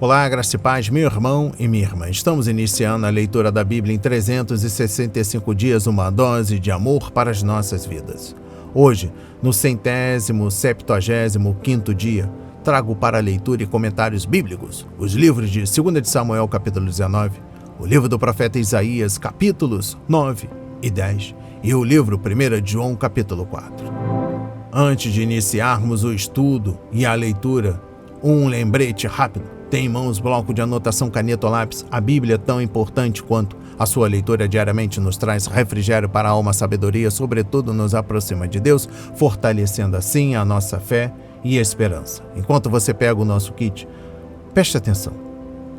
Olá, graça e paz, meu irmão e minha irmã. Estamos iniciando a leitura da Bíblia em 365 dias, uma dose de amor para as nossas vidas. Hoje, no 175º dia, trago para leitura e comentários bíblicos os livros de 2 de Samuel, capítulo 19, o livro do profeta Isaías, capítulos 9 e 10, e o livro 1 de João, capítulo 4. Antes de iniciarmos o estudo e a leitura, um lembrete rápido. Tem em mãos bloco de anotação, caneta ou lápis. A Bíblia, tão importante quanto a sua leitura diariamente, nos traz refrigério para a alma, sabedoria, sobretudo nos aproxima de Deus, fortalecendo assim a nossa fé e esperança. Enquanto você pega o nosso kit, preste atenção.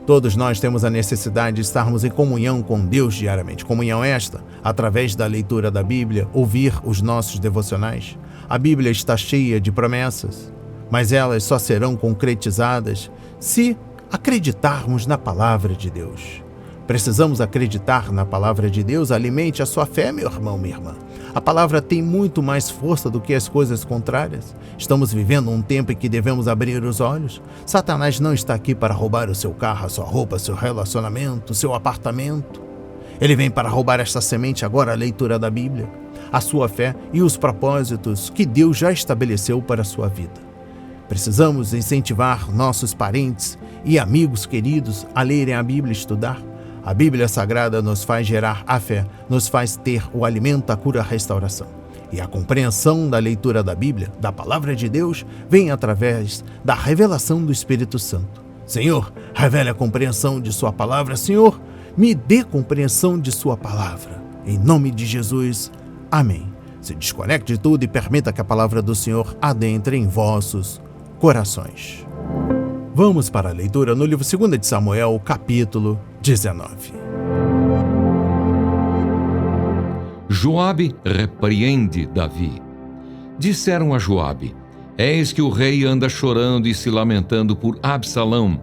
Todos nós temos a necessidade de estarmos em comunhão com Deus diariamente. Comunhão esta, através da leitura da Bíblia, ouvir os nossos devocionais. A Bíblia está cheia de promessas, mas elas só serão concretizadas se acreditarmos na palavra de Deus. Precisamos acreditar na palavra de Deus. Alimente a sua fé, meu irmão, minha irmã. A palavra tem muito mais força do que as coisas contrárias. Estamos vivendo um tempo em que devemos abrir os olhos. Satanás não está aqui para roubar o seu carro, a sua roupa, seu relacionamento, o seu apartamento. Ele vem para roubar esta semente agora, a leitura da Bíblia, a sua fé e os propósitos que Deus já estabeleceu para a sua vida. Precisamos incentivar nossos parentes e amigos queridos a lerem a Bíblia e estudar. A Bíblia Sagrada nos faz gerar a fé, nos faz ter o alimento, a cura, a restauração. E a compreensão da leitura da Bíblia, da Palavra de Deus, vem através da revelação do Espírito Santo. Senhor, revele a compreensão de Sua Palavra. Senhor, me dê compreensão de Sua Palavra. Em nome de Jesus, amém. Se desconecte de tudo e permita que a Palavra do Senhor adentre em vossos corações. Vamos para a leitura no livro 2 de Samuel, capítulo 19. Joabe repreende Davi. Disseram a Joabe: eis que o rei anda chorando e se lamentando por Absalão.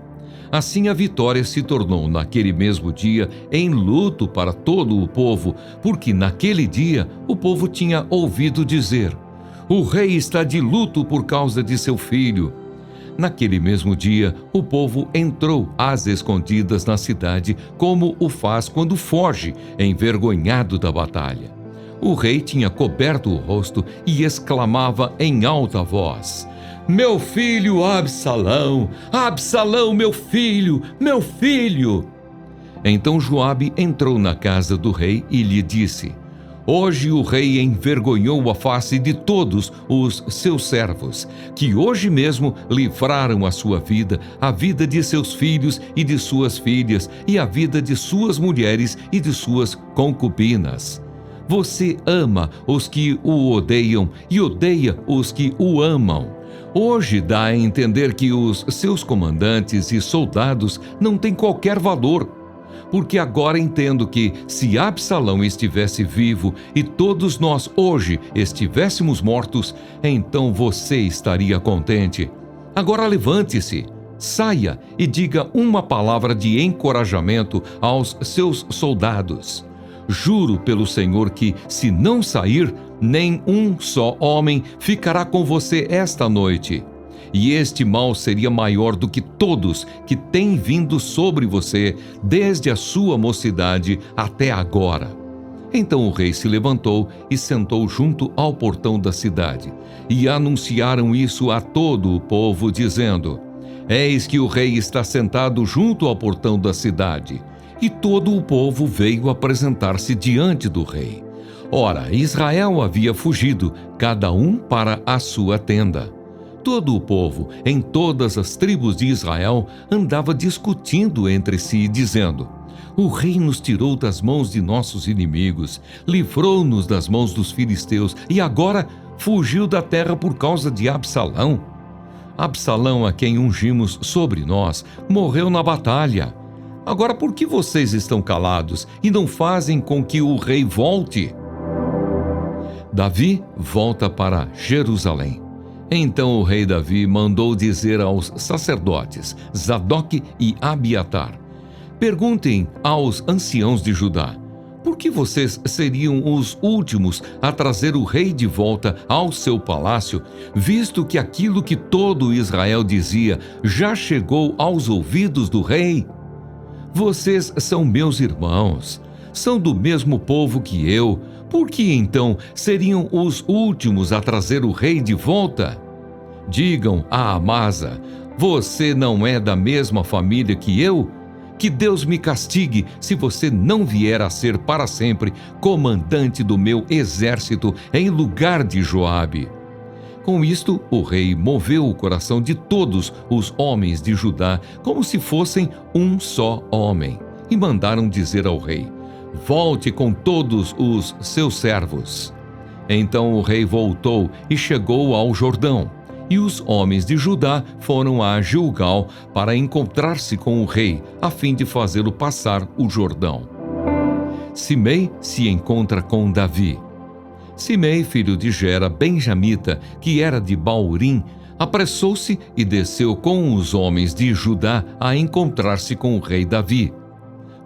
Assim a vitória se tornou naquele mesmo dia em luto para todo o povo, porque naquele dia o povo tinha ouvido dizer: o rei está de luto por causa de seu filho. Naquele mesmo dia, o povo entrou às escondidas na cidade, como o faz quando foge, envergonhado da batalha. O rei tinha coberto o rosto e exclamava em alta voz: meu filho Absalão! Absalão, meu filho! Meu filho! Então Joabe entrou na casa do rei e lhe disse: hoje o rei envergonhou a face de todos os seus servos, que hoje mesmo livraram a sua vida, a vida de seus filhos e de suas filhas, e a vida de suas mulheres e de suas concubinas. Você ama os que o odeiam e odeia os que o amam. Hoje dá a entender que os seus comandantes e soldados não têm qualquer valor. Porque agora entendo que, se Absalão estivesse vivo e todos nós hoje estivéssemos mortos, então você estaria contente. Agora levante-se, saia e diga uma palavra de encorajamento aos seus soldados. Juro pelo Senhor que, se não sair, nem um só homem ficará com você esta noite. E este mal seria maior do que todos que têm vindo sobre você desde a sua mocidade até agora. Então o rei se levantou e sentou junto ao portão da cidade. E anunciaram isso a todo o povo, dizendo: eis que o rei está sentado junto ao portão da cidade. E todo o povo veio apresentar-se diante do rei. Ora, Israel havia fugido, cada um para a sua tenda. Todo o povo, em todas as tribos de Israel, andava discutindo entre si, dizendo: o rei nos tirou das mãos de nossos inimigos, livrou-nos das mãos dos filisteus, e agora fugiu da terra por causa de Absalão. Absalão, a quem ungimos sobre nós, morreu na batalha. Agora por que vocês estão calados e não fazem com que o rei volte? Davi volta para Jerusalém. Então o rei Davi mandou dizer aos sacerdotes Zadoque e Abiatar: perguntem aos anciãos de Judá: Por que vocês seriam os últimos a trazer o rei de volta ao seu palácio, visto que aquilo que todo Israel dizia já chegou aos ouvidos do rei? Vocês são meus irmãos, são do mesmo povo que eu. Por que então seriam os últimos a trazer o rei de volta? Digam a Amasa: você não é da mesma família que eu? Que Deus me castigue se você não vier a ser para sempre comandante do meu exército em lugar de Joabe. Com isto, o rei moveu o coração de todos os homens de Judá como se fossem um só homem, e mandaram dizer ao rei: volte com todos os seus servos. Então o rei voltou e chegou ao Jordão. E os homens de Judá foram a Gilgal para encontrar-se com o rei, a fim de fazê-lo passar o Jordão. Simei se encontra com Davi. Simei, filho de Gera, benjamita, que era de Baurim, apressou-se e desceu com os homens de Judá a encontrar-se com o rei Davi.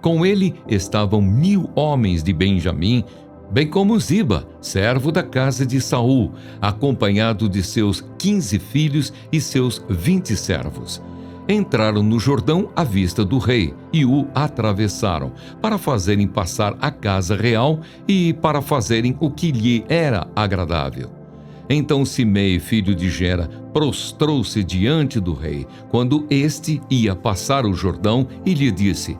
Com ele estavam 1000 homens de Benjamim, bem como Ziba, servo da casa de Saul, acompanhado de seus 15 filhos e seus 20 servos. Entraram no Jordão à vista do rei e o atravessaram, para fazerem passar a casa real e para fazerem o que lhe era agradável. Então Simei, filho de Gera, prostrou-se diante do rei, quando este ia passar o Jordão, e lhe disse: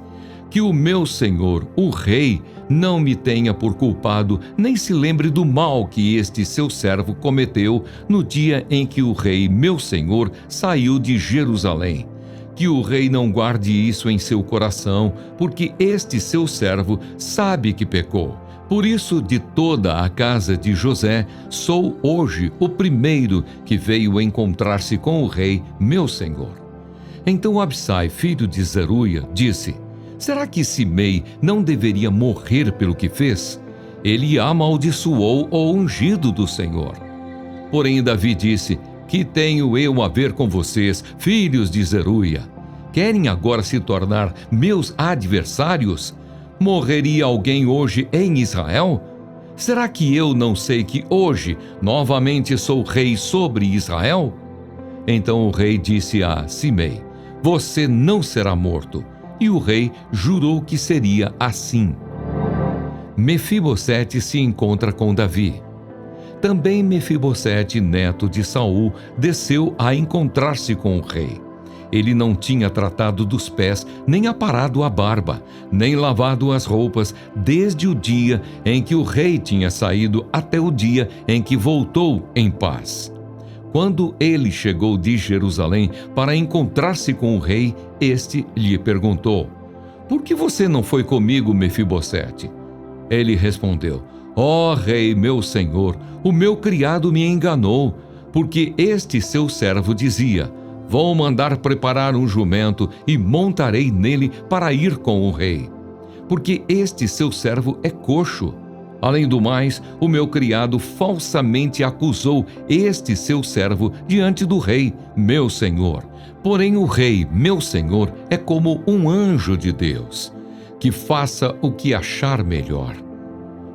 que o meu senhor, o rei, não me tenha por culpado, nem se lembre do mal que este seu servo cometeu no dia em que o rei, meu senhor, saiu de Jerusalém. Que o rei não guarde isso em seu coração, porque este seu servo sabe que pecou. Por isso, de toda a casa de José, sou hoje o primeiro que veio encontrar-se com o rei, meu senhor. Então Absai, filho de Zeruia, disse: será que Simei não deveria morrer pelo que fez? Ele amaldiçoou o ungido do Senhor. Porém Davi disse: que tenho eu a ver com vocês, filhos de Zeruia? Querem agora se tornar meus adversários? Morreria alguém hoje em Israel? Será que eu não sei que hoje novamente sou rei sobre Israel? Então o rei disse a Simei: você não será morto. E o rei jurou que seria assim. Mefibosete se encontra com Davi. Também Mefibosete, neto de Saul, desceu a encontrar-se com o rei. Ele não tinha tratado dos pés, nem aparado a barba, nem lavado as roupas, desde o dia em que o rei tinha saído até o dia em que voltou em paz. Quando ele chegou de Jerusalém para encontrar-se com o rei, este lhe perguntou: por que você não foi comigo, Mefibosete? Ele respondeu: ó rei, meu senhor, o meu criado me enganou, porque este seu servo dizia: vou mandar preparar um jumento e montarei nele para ir com o rei. Porque este seu servo é coxo. Além do mais, o meu criado falsamente acusou este seu servo diante do rei, meu senhor. Porém o rei, meu senhor, é como um anjo de Deus, que faça o que achar melhor.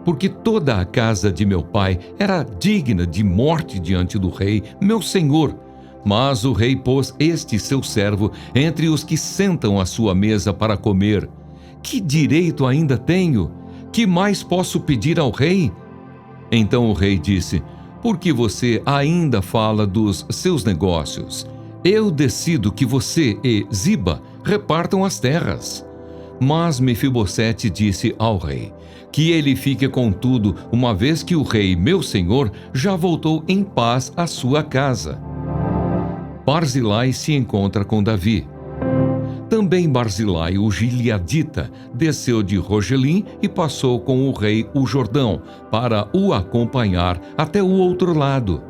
Porque toda a casa de meu pai era digna de morte diante do rei, meu senhor. Mas o rei pôs este seu servo entre os que sentam à sua mesa para comer. Que direito ainda tenho? Que mais posso pedir ao rei? Então o rei disse: por que você ainda fala dos seus negócios? Eu decido que você e Ziba repartam as terras. Mas Mefibosete disse ao rei: que ele fique com tudo, uma vez que o rei, meu senhor, já voltou em paz à sua casa. Barzilai se encontra com Davi. Também Barzilai, o gileadita, desceu de Rogelim e passou com o rei o Jordão, para o acompanhar até o outro lado.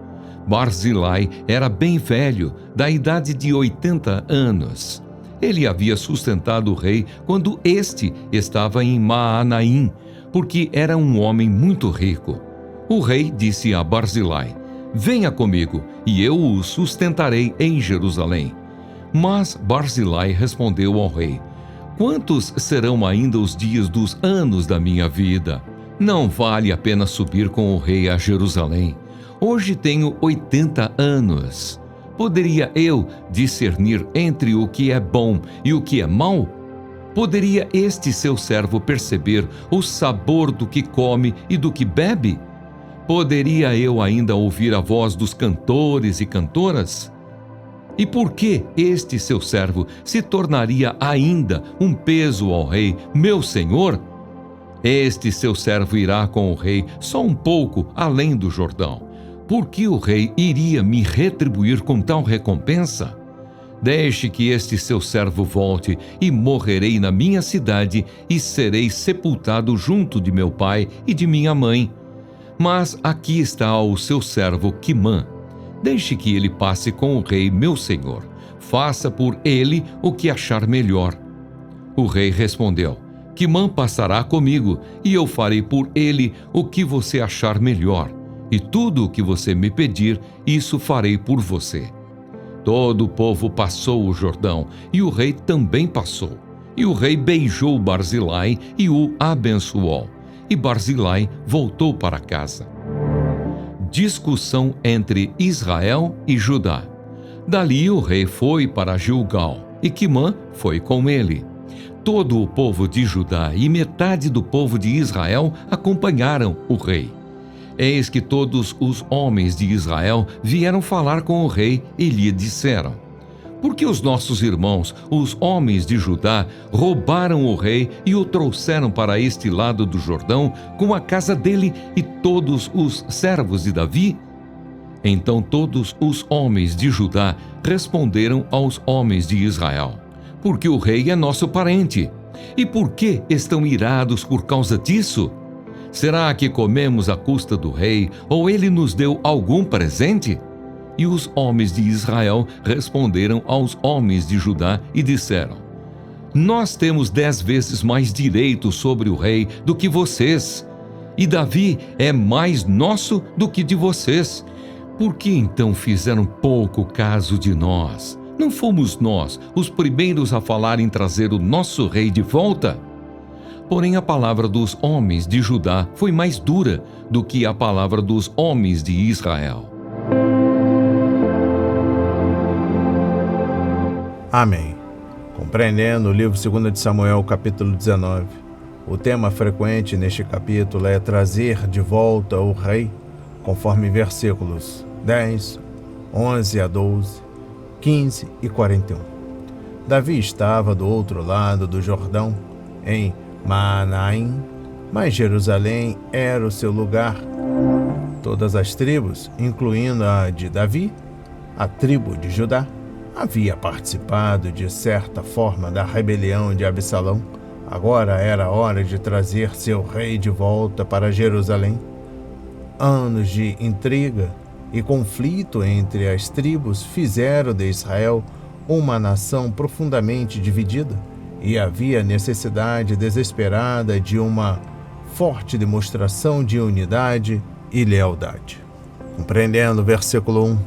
Barzilai era bem velho, da idade de 80 anos. Ele havia sustentado o rei quando este estava em Maanaim, porque era um homem muito rico. O rei disse a Barzilai: venha comigo, e eu o sustentarei em Jerusalém. Mas Barzilai respondeu ao rei: Quantos serão ainda os dias dos anos da minha vida? Não vale a pena subir com o rei a Jerusalém. Hoje tenho 80 anos. Poderia eu discernir entre o que é bom e o que é mau? Poderia este seu servo perceber o sabor do que come e do que bebe? Poderia eu ainda ouvir a voz dos cantores e cantoras? E por que este seu servo se tornaria ainda um peso ao rei, meu senhor? Este seu servo irá com o rei só um pouco além do Jordão. Por que o rei iria me retribuir com tal recompensa? Deixe que este seu servo volte, e morrerei na minha cidade, e serei sepultado junto de meu pai e de minha mãe. Mas aqui está o seu servo Quimã. Deixe que ele passe com o rei, meu senhor. Faça por ele o que achar melhor. O rei respondeu: Quimã passará comigo, e eu farei por ele o que você achar melhor. E tudo o que você me pedir, isso farei por você. Todo o povo passou o Jordão, e o rei também passou. E o rei beijou Barzilai e o abençoou. E Barzilai voltou para casa. Discussão entre Israel e Judá. Dali o rei foi para Gilgal, e Quimã foi com ele. Todo o povo de Judá e metade do povo de Israel acompanharam o rei. Eis que todos os homens de Israel vieram falar com o rei e lhe disseram: Por que os nossos irmãos, os homens de Judá, roubaram o rei e o trouxeram para este lado do Jordão, com a casa dele e todos os servos de Davi? Então todos os homens de Judá responderam aos homens de Israel: Porque o rei é nosso parente. E por que estão irados por causa disso? Será que comemos à custa do rei, ou ele nos deu algum presente? E os homens de Israel responderam aos homens de Judá e disseram: Nós temos 10 vezes mais direito sobre o rei do que vocês, e Davi é mais nosso do que de vocês. Por que então fizeram pouco caso de nós? Não fomos nós os primeiros a falar em trazer o nosso rei de volta? Porém, a palavra dos homens de Judá foi mais dura do que a palavra dos homens de Israel. Amém. Compreendendo o livro 2 de Samuel, capítulo 19, o tema frequente neste capítulo é trazer de volta o rei, conforme versículos 10, 11 a 12, 15 e 41. Davi estava do outro lado do Jordão, em Maanaim, mas Jerusalém era o seu lugar. Todas as tribos, incluindo a de Davi, a tribo de Judá, havia participado de certa forma da rebelião de Absalão. Agora era hora de trazer seu rei de volta para Jerusalém. Anos de intriga e conflito entre as tribos fizeram de Israel uma nação profundamente dividida, e havia necessidade desesperada de uma forte demonstração de unidade e lealdade. Compreendendo o versículo 1,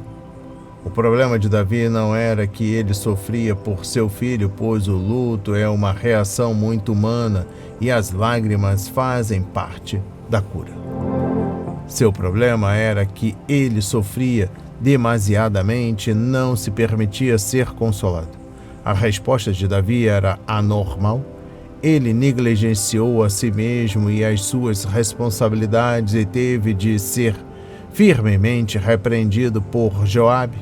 o problema de Davi não era que ele sofria por seu filho, pois o luto é uma reação muito humana e as lágrimas fazem parte da cura. Seu problema era que ele sofria demasiadamente e não se permitia ser consolado. A resposta de Davi era anormal. Ele negligenciou a si mesmo e as suas responsabilidades e teve de ser firmemente repreendido por Joabe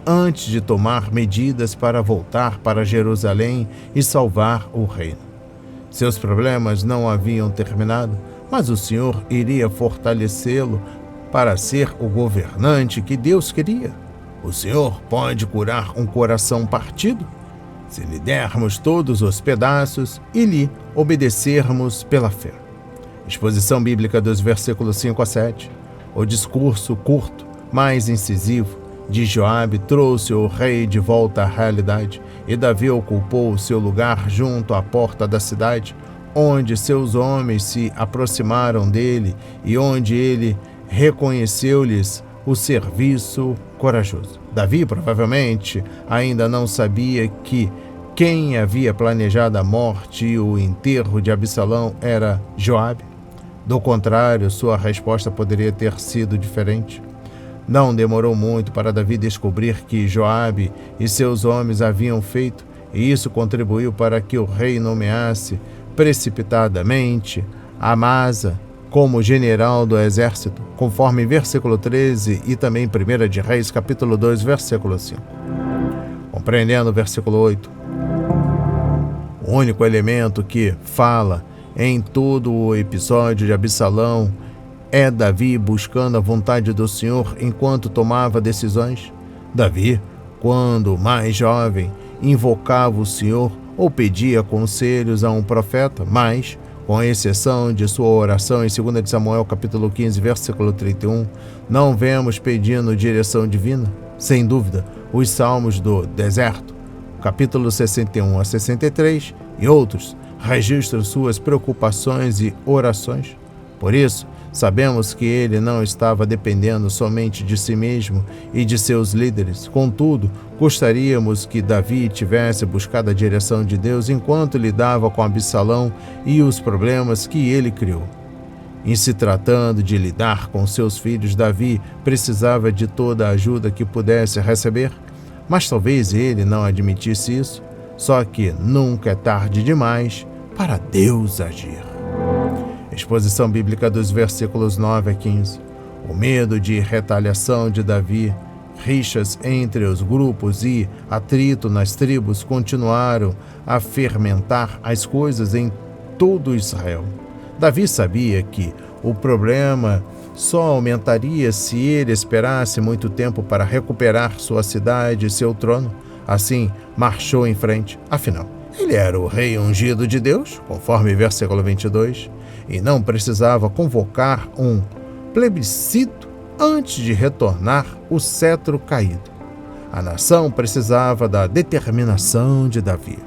antes de tomar medidas para voltar para Jerusalém e salvar o reino. Seus problemas não haviam terminado, mas o Senhor iria fortalecê-lo para ser o governante que Deus queria. O Senhor pode curar um coração partido se lhe dermos todos os pedaços e lhe obedecermos pela fé. Exposição bíblica dos versículos 5 a 7. O discurso curto, mais incisivo, de Joabe trouxe o rei de volta à realidade, e Davi ocupou o seu lugar junto à porta da cidade, onde seus homens se aproximaram dele e onde ele reconheceu-lhes o serviço corajoso. Davi provavelmente ainda não sabia que quem havia planejado a morte e o enterro de Absalão era Joabe. Do contrário, sua resposta poderia ter sido diferente. Não demorou muito para Davi descobrir que Joabe e seus homens haviam feito, e isso contribuiu para que o rei nomeasse precipitadamente Amasa como general do exército, conforme versículo 13 e também 1 de Reis, capítulo 2, versículo 5. Compreendendo o versículo 8, o único elemento que fala em todo o episódio de Absalão é Davi buscando a vontade do Senhor enquanto tomava decisões. Davi, quando mais jovem, invocava o Senhor ou pedia conselhos a um profeta, mas, com exceção de sua oração em 2 de Samuel, capítulo 15, versículo 31, não vemos pedindo direção divina. Sem dúvida, os Salmos do Deserto, capítulo 61 a 63, e outros, registram suas preocupações e orações. Por isso, sabemos que ele não estava dependendo somente de si mesmo e de seus líderes. Contudo, gostaríamos que Davi tivesse buscado a direção de Deus enquanto lidava com Absalão e os problemas que ele criou. Em se tratando de lidar com seus filhos, Davi precisava de toda a ajuda que pudesse receber, mas talvez ele não admitisse isso. Só que nunca é tarde demais para Deus agir. Exposição bíblica dos versículos 9 a 15. O medo de retaliação de Davi, rixas entre os grupos e atrito nas tribos continuaram a fermentar as coisas em todo Israel. Davi sabia que o problema só aumentaria se ele esperasse muito tempo para recuperar sua cidade e seu trono. Assim, marchou em frente. Afinal, ele era o rei ungido de Deus, conforme versículo 22, e não precisava convocar um plebiscito antes de retornar o cetro caído. A nação precisava da determinação de Davi.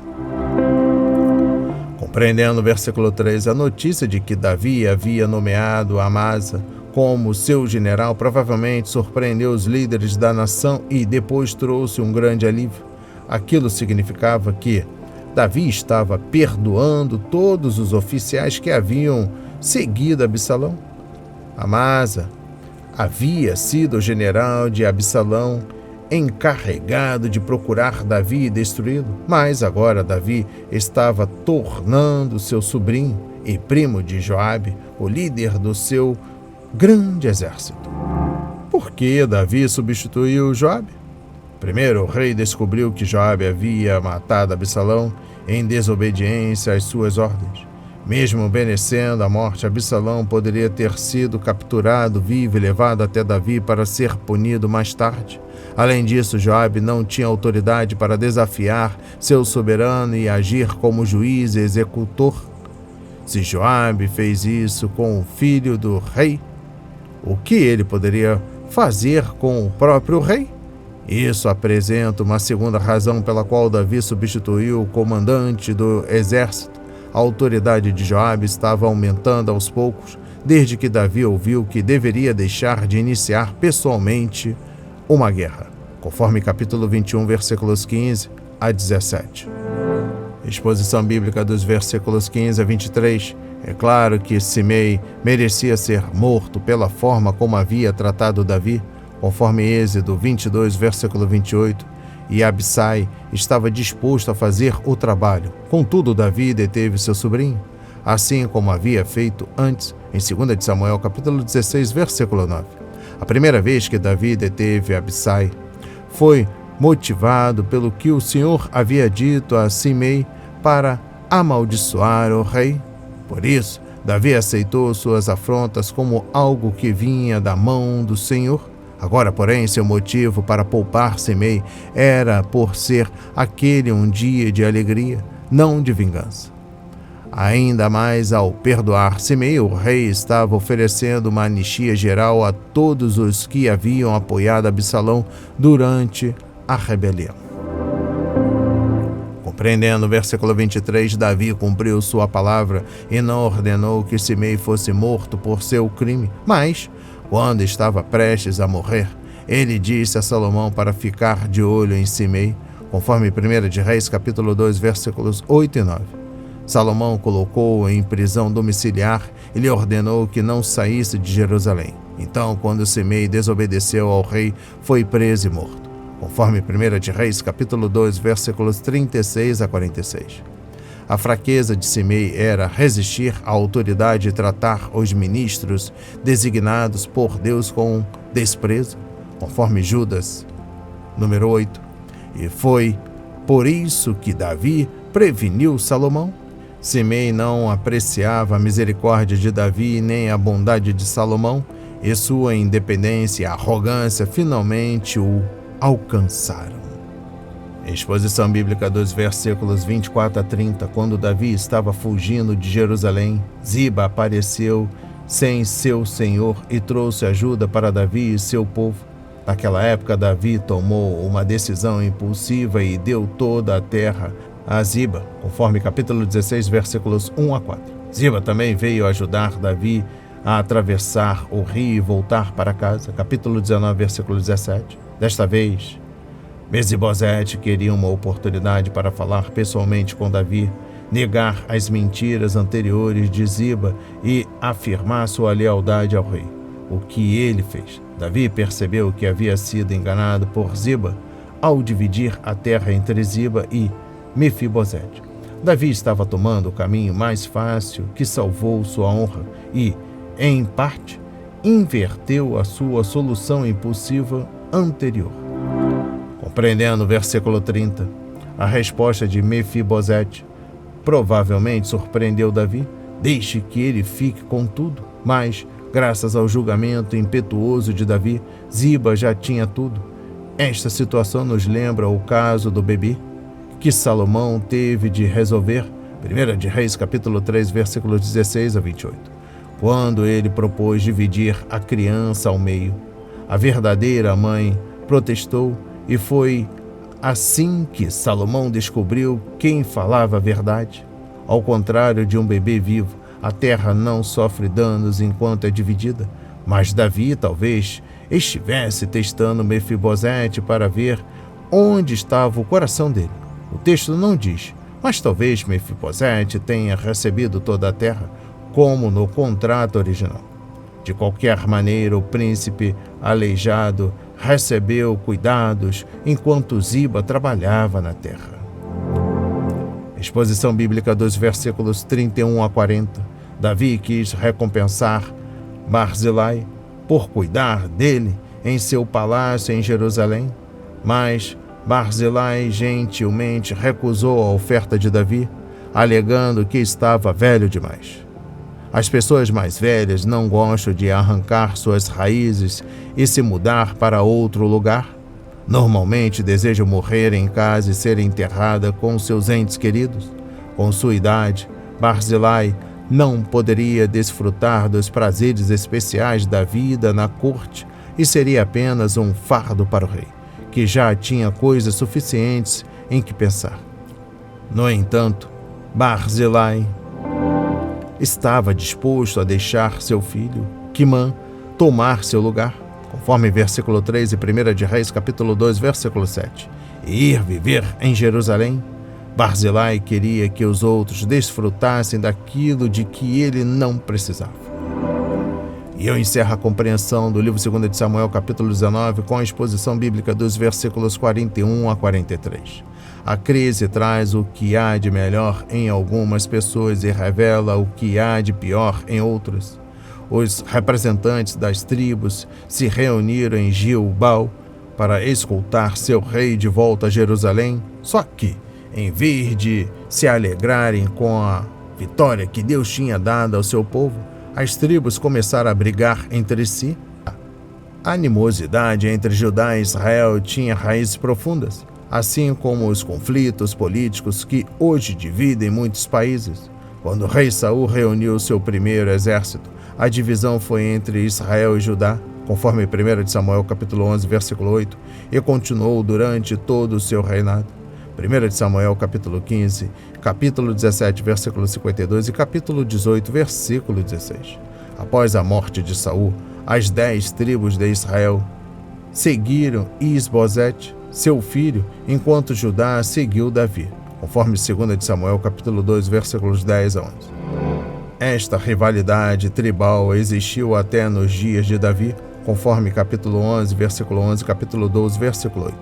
Compreendendo o versículo 3, a notícia de que Davi havia nomeado Amasa como seu general provavelmente surpreendeu os líderes da nação e depois trouxe um grande alívio. Aquilo significava que Davi estava perdoando todos os oficiais que haviam seguido Absalão. Amasa havia sido o general de Absalão, encarregado de procurar Davi e destruí-lo, mas agora Davi estava tornando seu sobrinho e primo de Joabe o líder do seu grande exército. Por que Davi substituiu Joabe? Primeiro, o rei descobriu que Joabe havia matado Absalão em desobediência às suas ordens. Mesmo obedecendo à morte, Absalão poderia ter sido capturado vivo e levado até Davi para ser punido mais tarde. Além disso, Joabe não tinha autoridade para desafiar seu soberano e agir como juiz e executor. Se Joabe fez isso com o filho do rei, o que ele poderia fazer com o próprio rei? Isso apresenta uma segunda razão pela qual Davi substituiu o comandante do exército. A autoridade de Joabe estava aumentando aos poucos, desde que Davi ouviu que deveria deixar de iniciar pessoalmente uma guerra, conforme capítulo 21, versículos 15 a 17. Exposição bíblica dos versículos 15 a 23. É claro que Simei merecia ser morto pela forma como havia tratado Davi, conforme Êxodo 22, versículo 28, e Abissai estava disposto a fazer o trabalho. Contudo, Davi deteve seu sobrinho, assim como havia feito antes, em 2 de Samuel, capítulo 16, versículo 9. A primeira vez que Davi deteve Abissai foi motivado pelo que o Senhor havia dito a Simei para amaldiçoar o rei. Por isso, Davi aceitou suas afrontas como algo que vinha da mão do Senhor. Agora, porém, seu motivo para poupar Simei era por ser aquele um dia de alegria, não de vingança. Ainda mais ao perdoar Simei, o rei estava oferecendo uma anistia geral a todos os que haviam apoiado Absalão durante a rebelião. Compreendendo o versículo 23, Davi cumpriu sua palavra e não ordenou que Simei fosse morto por seu crime, mas, quando estava prestes a morrer, ele disse a Salomão para ficar de olho em Simei, conforme 1 de Reis, capítulo 2, versículos 8 e 9. Salomão colocou-o em prisão domiciliar e lhe ordenou que não saísse de Jerusalém. Então, quando Simei desobedeceu ao rei, foi preso e morto, conforme 1 de Reis, capítulo 2, versículos 36 a 46. A fraqueza de Simei era resistir à autoridade e tratar os ministros designados por Deus com desprezo, conforme Judas, número 8. E foi por isso que Davi preveniu Salomão. Simei não apreciava a misericórdia de Davi nem a bondade de Salomão, e sua independência e arrogância finalmente o alcançaram. Exposição bíblica dos versículos 24 a 30. Quando Davi estava fugindo de Jerusalém, Ziba apareceu sem seu senhor e trouxe ajuda para Davi e seu povo. Naquela época, Davi tomou uma decisão impulsiva e deu toda a terra a Ziba, conforme capítulo 16, versículos 1 a 4. Ziba também veio ajudar Davi a atravessar o rio e voltar para casa, capítulo 19, versículo 17. Desta vez, Mefibosete queria uma oportunidade para falar pessoalmente com Davi, negar as mentiras anteriores de Ziba e afirmar sua lealdade ao rei. O que ele fez? Davi percebeu que havia sido enganado por Ziba ao dividir a terra entre Ziba e Mefibosete. Davi estava tomando o caminho mais fácil que salvou sua honra e, em parte, inverteu a sua solução impulsiva anterior. Compreendendo o versículo 30, a resposta de Mefibosete provavelmente surpreendeu Davi. Deixe que ele fique com tudo, mas, graças ao julgamento impetuoso de Davi, Ziba já tinha tudo. Esta situação nos lembra o caso do bebê que Salomão teve de resolver, 1 de Reis, capítulo 3, versículos 16 a 28, quando ele propôs dividir a criança ao meio. A verdadeira mãe protestou e foi assim que Salomão descobriu quem falava a verdade. Ao contrário de um bebê vivo, a terra não sofre danos enquanto é dividida, mas Davi talvez estivesse testando Mefibosete para ver onde estava o coração dele. O texto não diz, mas talvez Mefibosete tenha recebido toda a terra, como no contrato original. De qualquer maneira, o príncipe aleijado recebeu cuidados enquanto Ziba trabalhava na terra. Exposição bíblica dos versículos 31 a 40. Davi quis recompensar Barzilai por cuidar dele em seu palácio em Jerusalém, mas Barzilai gentilmente recusou a oferta de Davi, alegando que estava velho demais. As pessoas mais velhas não gostam de arrancar suas raízes e se mudar para outro lugar. Normalmente desejam morrer em casa e ser enterrada com seus entes queridos. Com sua idade, Barzilai não poderia desfrutar dos prazeres especiais da vida na corte e seria apenas um fardo para o rei, que já tinha coisas suficientes em que pensar. No entanto, Barzilai estava disposto a deixar seu filho, Quimã, tomar seu lugar, conforme versículo 3 e 1 de Reis, capítulo 2, versículo 7, e ir viver em Jerusalém. Barzilai queria que os outros desfrutassem daquilo de que ele não precisava. E eu encerro a compreensão do livro 2 de Samuel, capítulo 19, com a exposição bíblica dos versículos 41 a 43. A crise traz o que há de melhor em algumas pessoas e revela o que há de pior em outras. Os representantes das tribos se reuniram em Gilgal para escoltar seu rei de volta a Jerusalém, só que, em vez de se alegrarem com a vitória que Deus tinha dado ao seu povo, as tribos começaram a brigar entre si. A animosidade entre Judá e Israel tinha raízes profundas, assim como os conflitos políticos que hoje dividem muitos países. Quando o rei Saul reuniu seu primeiro exército, a divisão foi entre Israel e Judá, conforme 1 de Samuel capítulo 11, versículo 8, e continuou durante todo o seu reinado. 1 de Samuel capítulo 15, capítulo 17, versículo 52 e capítulo 18, versículo 16. Após a morte de Saul, as 10 tribos de Israel seguiram Isbosete, seu filho, enquanto Judá seguiu Davi, conforme 2 de Samuel, capítulo 2, versículos 10 a 11. Esta rivalidade tribal existiu até nos dias de Davi, conforme capítulo 11, versículo 11, capítulo 12, versículo 8.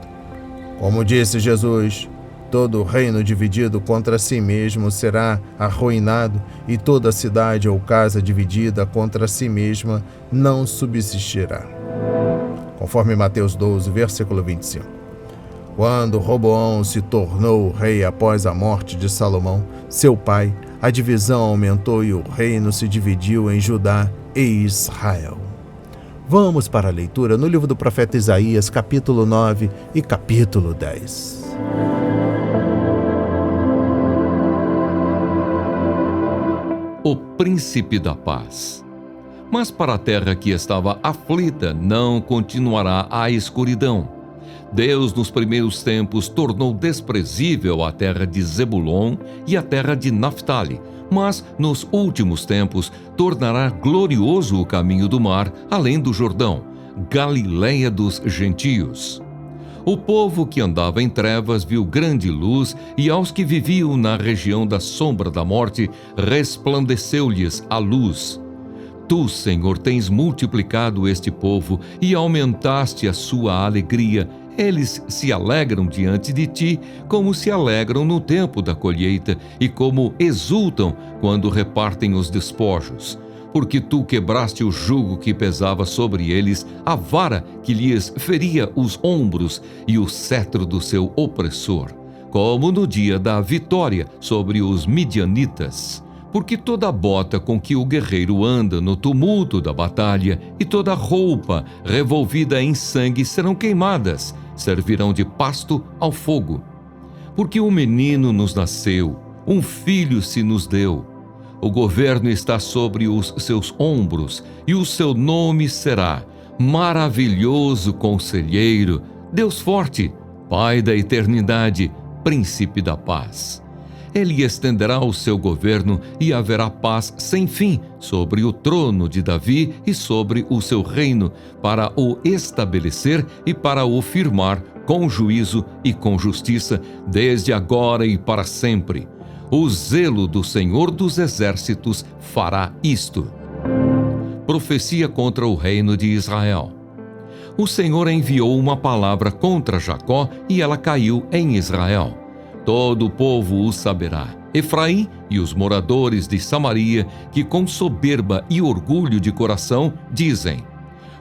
Como disse Jesus, todo reino dividido contra si mesmo será arruinado, e toda cidade ou casa dividida contra si mesma não subsistirá. Conforme Mateus 12, versículo 25. Quando Roboão se tornou rei após a morte de Salomão, seu pai, a divisão aumentou e o reino se dividiu em Judá e Israel. Vamos para a leitura no livro do profeta Isaías, capítulo 9 e capítulo 10. O príncipe da paz. Mas para a terra que estava aflita não continuará a escuridão. Deus, nos primeiros tempos, tornou desprezível a terra de Zebulon e a terra de Naftali, mas nos últimos tempos tornará glorioso o caminho do mar, além do Jordão, Galileia dos gentios. O povo que andava em trevas viu grande luz, e aos que viviam na região da sombra da morte, resplandeceu-lhes a luz. Tu, Senhor, tens multiplicado este povo e aumentaste a sua alegria. Eles se alegram diante de ti, como se alegram no tempo da colheita e como exultam quando repartem os despojos. Porque tu quebraste o jugo que pesava sobre eles, a vara que lhes feria os ombros e o cetro do seu opressor, como no dia da vitória sobre os midianitas. Porque toda bota com que o guerreiro anda no tumulto da batalha e toda roupa revolvida em sangue serão queimadas, servirão de pasto ao fogo. Porque um menino nos nasceu, um filho se nos deu. O governo está sobre os seus ombros, e o seu nome será Maravilhoso Conselheiro, Deus Forte, Pai da Eternidade, Príncipe da Paz. Ele estenderá o seu governo e haverá paz sem fim sobre o trono de Davi e sobre o seu reino, para o estabelecer e para o firmar com juízo e com justiça, desde agora e para sempre. O zelo do Senhor dos Exércitos fará isto. Profecia contra o reino de Israel. O Senhor enviou uma palavra contra Jacó e ela caiu em Israel. Todo o povo o saberá. Efraim e os moradores de Samaria, que com soberba e orgulho de coração dizem: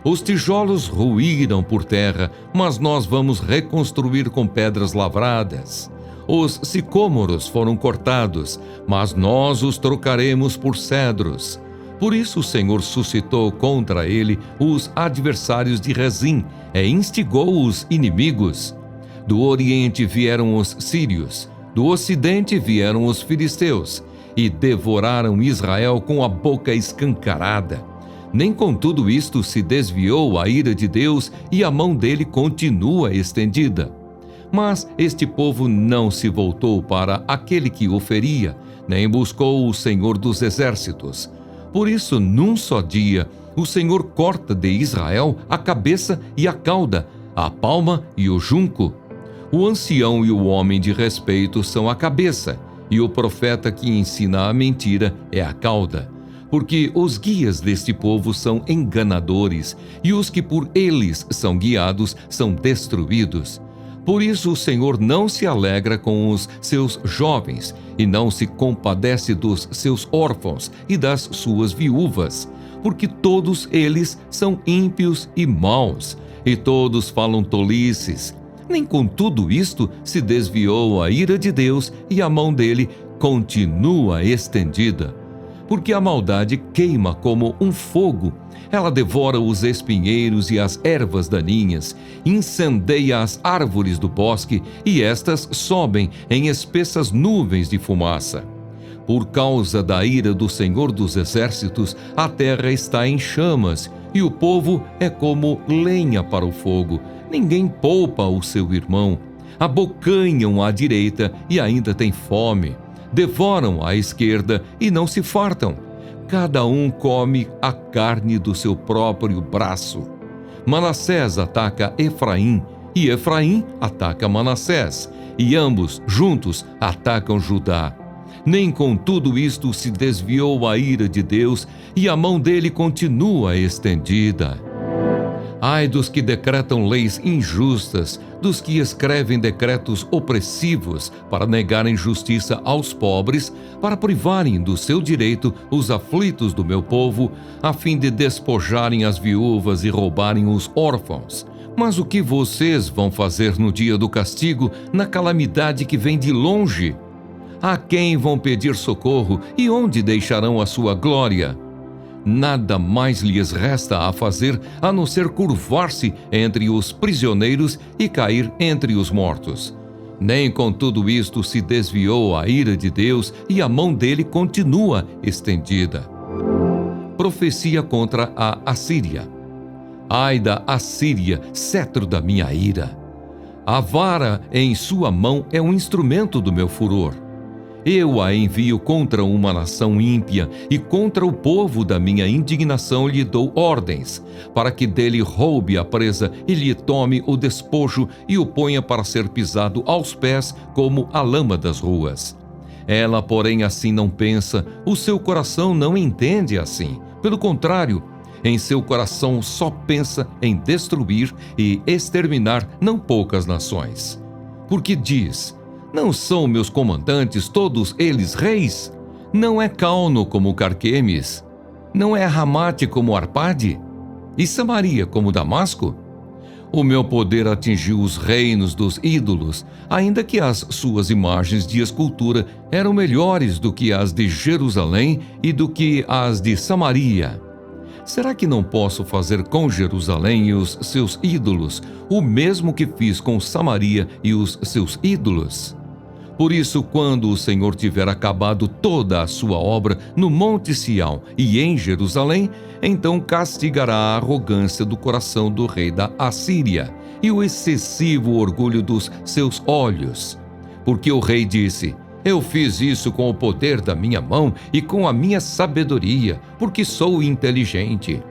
os tijolos ruíram por terra, mas nós vamos reconstruir com pedras lavradas. Os sicômoros foram cortados, mas nós os trocaremos por cedros. Por isso o Senhor suscitou contra ele os adversários de Rezim e instigou os inimigos. Do Oriente vieram os sírios, do Ocidente vieram os filisteus, e devoraram Israel com a boca escancarada. Nem com tudo isto se desviou a ira de Deus, e a mão dele continua estendida. Mas este povo não se voltou para aquele que o feria, nem buscou o Senhor dos Exércitos. Por isso, num só dia, o Senhor corta de Israel a cabeça e a cauda, a palma e o junco. O ancião e o homem de respeito são a cabeça, e o profeta que ensina a mentira é a cauda. Porque os guias deste povo são enganadores, e os que por eles são guiados são destruídos. Por isso o Senhor não se alegra com os seus jovens, e não se compadece dos seus órfãos e das suas viúvas, porque todos eles são ímpios e maus, e todos falam tolices. Nem com tudo isto se desviou a ira de Deus, e a mão dele continua estendida. Porque a maldade queima como um fogo, ela devora os espinheiros e as ervas daninhas, incendeia as árvores do bosque, e estas sobem em espessas nuvens de fumaça. Por causa da ira do Senhor dos Exércitos, a terra está em chamas, e o povo é como lenha para o fogo. Ninguém poupa o seu irmão. Abocanham à direita e ainda têm fome. Devoram à esquerda e não se fartam. Cada um come a carne do seu próprio braço. Manassés ataca Efraim, e Efraim ataca Manassés, e ambos juntos atacam Judá. Nem com tudo isto se desviou a ira de Deus, e a mão dele continua estendida. Ai dos que decretam leis injustas, dos que escrevem decretos opressivos para negarem justiça aos pobres, para privarem do seu direito os aflitos do meu povo, a fim de despojarem as viúvas e roubarem os órfãos. Mas o que vocês vão fazer no dia do castigo, na calamidade que vem de longe? A quem vão pedir socorro e onde deixarão a sua glória? Nada mais lhes resta a fazer a não ser curvar-se entre os prisioneiros e cair entre os mortos. Nem com tudo isto se desviou a ira de Deus, e a mão dele continua estendida. Profecia contra a Assíria. Ai da Assíria, cetro da minha ira! A vara em sua mão é um instrumento do meu furor. Eu a envio contra uma nação ímpia, e contra o povo da minha indignação lhe dou ordens, para que dele roube a presa e lhe tome o despojo e o ponha para ser pisado aos pés como a lama das ruas. Ela, porém, assim não pensa, o seu coração não entende assim. Pelo contrário, em seu coração só pensa em destruir e exterminar não poucas nações. Porque diz: não são meus comandantes todos eles reis? Não é Calno como Carquemes? Não é Ramate como Arpade? E Samaria como Damasco? O meu poder atingiu os reinos dos ídolos, ainda que as suas imagens de escultura eram melhores do que as de Jerusalém e do que as de Samaria. Será que não posso fazer com Jerusalém e os seus ídolos o mesmo que fiz com Samaria e os seus ídolos? Por isso, quando o Senhor tiver acabado toda a sua obra no Monte Sião e em Jerusalém, então castigará a arrogância do coração do rei da Assíria e o excessivo orgulho dos seus olhos. Porque o rei disse: eu fiz isso com o poder da minha mão e com a minha sabedoria, porque sou inteligente.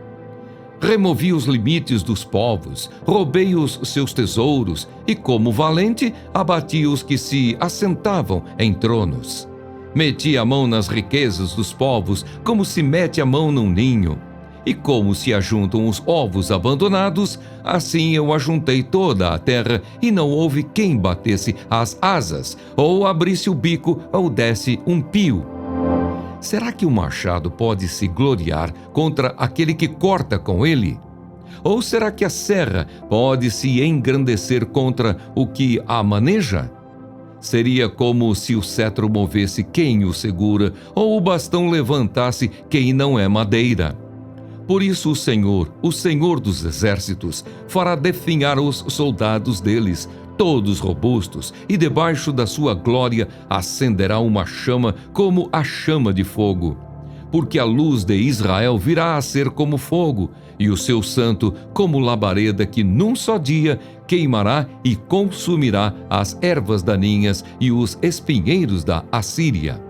Removi os limites dos povos, roubei os seus tesouros, e como valente, abati os que se assentavam em tronos. Meti a mão nas riquezas dos povos, como se mete a mão num ninho. E como se ajuntam os ovos abandonados, assim eu ajuntei toda a terra, e não houve quem batesse as asas, ou abrisse o bico, ou desse um pio. Será que o machado pode se gloriar contra aquele que corta com ele? Ou será que a serra pode se engrandecer contra o que a maneja? Seria como se o cetro movesse quem o segura, ou o bastão levantasse quem não é madeira. Por isso o Senhor dos exércitos, fará definhar os soldados deles, todos robustos, e debaixo da sua glória acenderá uma chama como a chama de fogo. Porque a luz de Israel virá a ser como fogo, e o seu santo como labareda que num só dia queimará e consumirá as ervas daninhas e os espinheiros da Assíria.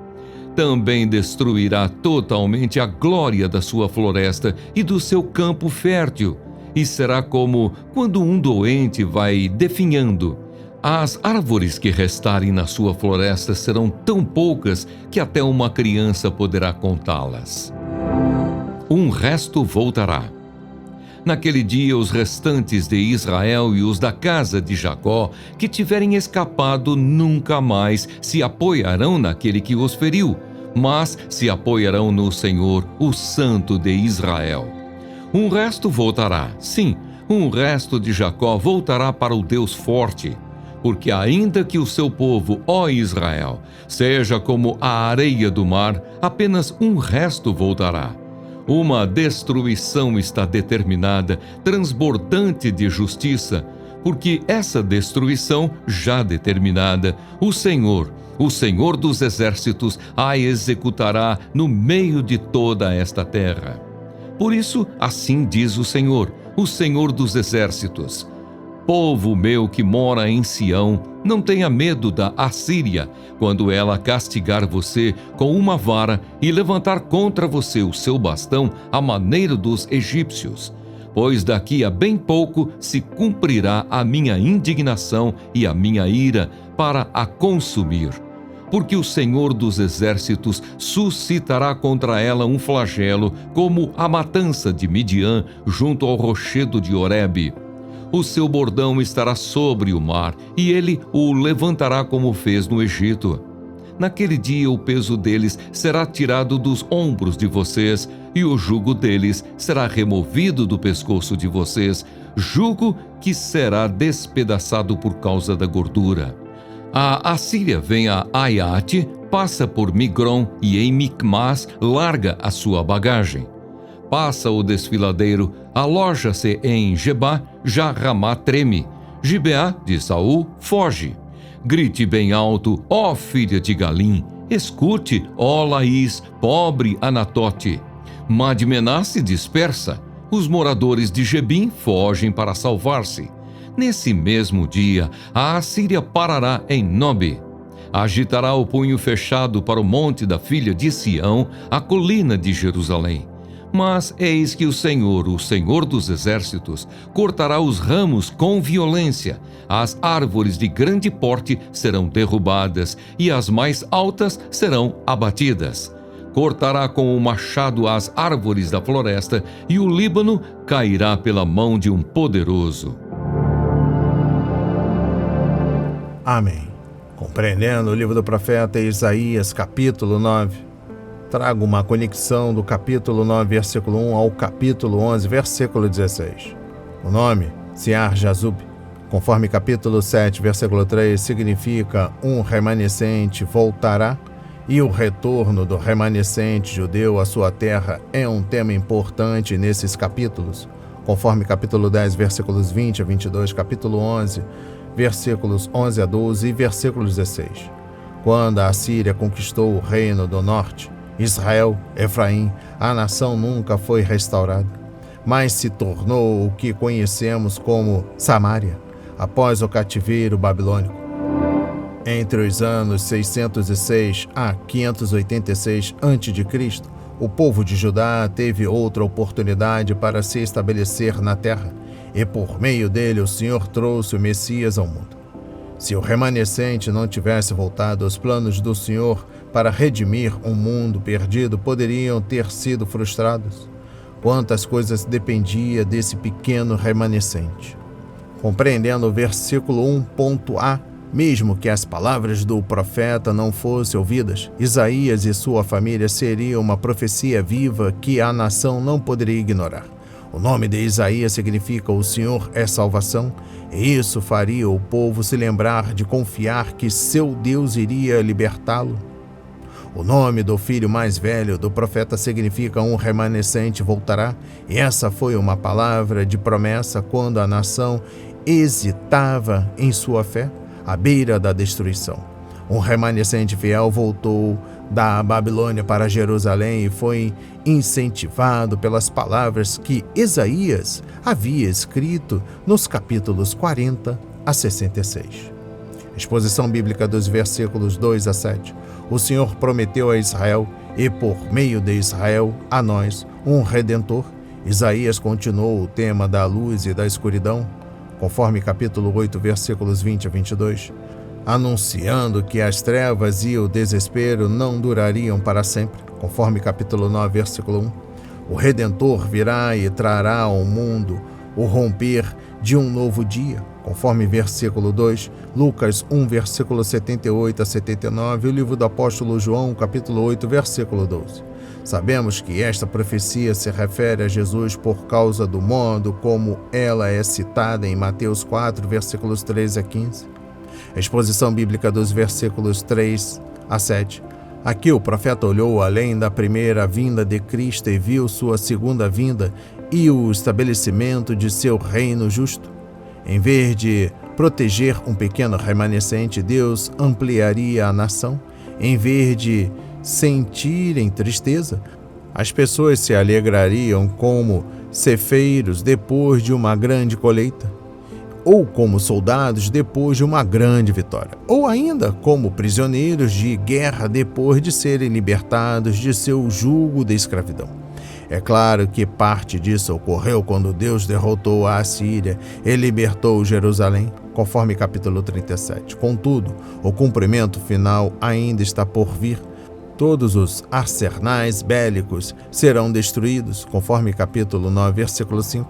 Também destruirá totalmente a glória da sua floresta e do seu campo fértil, e será como quando um doente vai definhando. As árvores que restarem na sua floresta serão tão poucas que até uma criança poderá contá-las. Um resto voltará. Naquele dia, os restantes de Israel e os da casa de Jacó, que tiverem escapado, nunca mais se apoiarão naquele que os feriu, mas se apoiarão no Senhor, o Santo de Israel. Um resto voltará, sim, um resto de Jacó voltará para o Deus forte, porque ainda que o seu povo, ó Israel, seja como a areia do mar, apenas um resto voltará. Uma destruição está determinada, transbordante de justiça, porque essa destruição já determinada, o Senhor dos exércitos, a executará no meio de toda esta terra. Por isso, assim diz o Senhor dos exércitos: povo meu que mora em Sião, não tenha medo da Assíria, quando ela castigar você com uma vara e levantar contra você o seu bastão à maneira dos egípcios. pois daqui a bem pouco se cumprirá a minha indignação e a minha ira para a consumir. Porque o Senhor dos Exércitos suscitará contra ela um flagelo, como a matança de Midian junto ao rochedo de Horebe. O seu bordão estará sobre o mar, e ele o levantará como fez no Egito. Naquele dia o peso deles será tirado dos ombros de vocês, e o jugo deles será removido do pescoço de vocês, jugo que será despedaçado por causa da gordura. A Assíria vem a Aiate, passa por Migron e em Micmas larga a sua bagagem. Passa o desfiladeiro, aloja-se em Gebá, já Ramá treme. Gibeá de Saul foge. Grite bem alto, ó filha de Galim, escute, ó Laís, pobre Anatote. Madmená se dispersa, os moradores de Gebim fogem para salvar-se. Nesse mesmo dia, a Assíria parará em Nobe. Agitará o punho fechado para o monte da filha de Sião, a colina de Jerusalém. Mas eis que o Senhor dos Exércitos, cortará os ramos com violência. As árvores de grande porte serão derrubadas e as mais altas serão abatidas. Cortará com o machado as árvores da floresta e o Líbano cairá pela mão de um poderoso. Amém. Compreendendo o livro do profeta Isaías, capítulo 9, trago uma conexão do capítulo 9, versículo 1 ao capítulo 11, versículo 16. O nome, Sear-Jazub, conforme capítulo 7, versículo 3, significa um remanescente voltará, e o retorno do remanescente judeu à sua terra é um tema importante nesses capítulos, conforme capítulo 10, versículos 20 a 22, capítulo 11, versículos 11 a 12 e versículo 16. Quando a Assíria conquistou o reino do norte, Israel, Efraim, a nação nunca foi restaurada, mas se tornou o que conhecemos como Samária, após o cativeiro babilônico. Entre os anos 606 a 586 a.C., o povo de Judá teve outra oportunidade para se estabelecer na terra, e por meio dele o Senhor trouxe o Messias ao mundo. Se o remanescente não tivesse voltado, os planos do Senhor para redimir um mundo perdido poderiam ter sido frustrados. Quantas coisas dependia desse pequeno remanescente. Compreendendo o versículo 1.a, mesmo que as palavras do profeta não fossem ouvidas, Isaías e sua família seriam uma profecia viva que a nação não poderia ignorar. O nome de Isaías significa o Senhor é salvação, e isso faria o povo se lembrar de confiar que seu Deus iria libertá-lo. O nome do filho mais velho do profeta significa um remanescente voltará, e essa foi uma palavra de promessa quando a nação hesitava em sua fé, à beira da destruição. Um remanescente fiel voltou da Babilônia para Jerusalém e foi incentivado pelas palavras que Isaías havia escrito nos capítulos 40 a 66. Exposição bíblica dos versículos 2 a 7. O Senhor prometeu a Israel, e por meio de Israel, a nós, um Redentor. Isaías continuou o tema da luz e da escuridão, conforme capítulo 8, versículos 20 a 22. Anunciando que as trevas e o desespero não durariam para sempre, conforme capítulo 9, versículo 1. O Redentor virá e trará ao mundo o romper de um novo dia, conforme versículo 2, Lucas 1, versículo 78 a 79, e o livro do apóstolo João, capítulo 8, versículo 12. Sabemos que esta profecia se refere a Jesus por causa do modo como ela é citada em Mateus 4, versículos 13 a 15. Exposição bíblica dos versículos 3 a 7. Aqui o profeta olhou além da primeira vinda de Cristo e viu sua segunda vinda e o estabelecimento de seu reino justo. Em vez de proteger um pequeno remanescente, Deus ampliaria a nação. Em vez de sentirem tristeza, as pessoas se alegrariam como cefeiros depois de uma grande colheita, ou como soldados depois de uma grande vitória, ou ainda como prisioneiros de guerra depois de serem libertados de seu jugo de escravidão. É claro que parte disso ocorreu quando Deus derrotou a Assíria e libertou Jerusalém, conforme capítulo 37. Contudo, o cumprimento final ainda está por vir. Todos os arsenais bélicos serão destruídos, conforme capítulo 9, versículo 5,